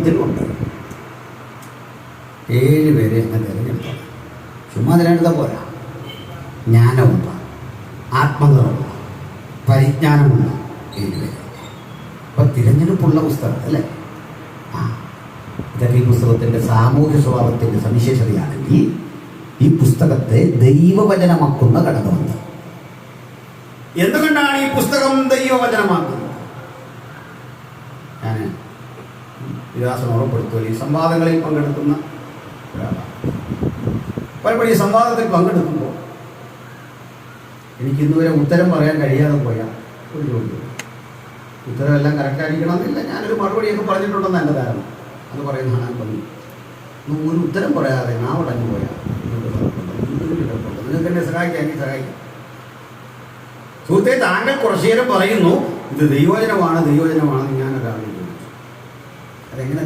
ദൈവത്തിലുണ്ട്. 7 പേരെ അങ്ങ് തിരഞ്ഞെടുത്തത്. ചുമ്മാ തിരഞ്ഞെടുത്താൽ പോരാ. ജ്ഞാനമുണ്ട്, ആത്മനിറവുണ്ട്, പരിജ്ഞാനമുണ്ട്. 7 പേര്. അപ്പം തിരഞ്ഞെടുപ്പുള്ള പുസ്തകം അല്ലേ? ഇതൊക്കെ ഈ പുസ്തകത്തിൻ്റെ സാമൂഹ്യ സ്വഭാവത്തിൻ്റെ സവിശേഷതയാണെങ്കിൽ ഈ പുസ്തകത്തെ ദൈവവചനമാക്കുന്ന ഘടകമുണ്ട്. എന്തുകൊണ്ടാണ് ഈ പുസ്തകം ദൈവവചനമാക്കുന്നത്? ഞാൻ വിലാസം ഉറപ്പെടുത്തുക. ഈ സംവാദങ്ങളിൽ പങ്കെടുക്കുന്ന ഒരാളാണ്. പലപ്പോഴും ഈ സംവാദത്തിൽ പങ്കെടുക്കുമ്പോൾ എനിക്കിന്നുവരെ ഉത്തരം പറയാൻ കഴിയാതെ പോയ ഒരു ചോദ്യം. ഉത്തരവെല്ലാം കറക്റ്റായിരിക്കണം എന്നില്ല, ഞാനൊരു മറുപടിയൊക്കെ പറഞ്ഞിട്ടുണ്ടെന്ന് എൻ്റെ ധാരണ. അത് പറയുന്നതാണ് ഞാൻ പറഞ്ഞു. ഒരു ഉത്തരം പറയാതെ നാവടഞ്ഞു പോയാൽ നിങ്ങൾക്ക് എന്നെ സഹായിക്കാം, സഹായിക്കാം. സുഹൃത്തെ, താങ്കൾ കുറച്ചു നേരം പറയുന്നു ഇത് ദൈവവചനമാണ്, ദൈവവചനമാണെന്ന് ഞാനൊരാളെ ചോദിച്ചു. അതെങ്ങനെ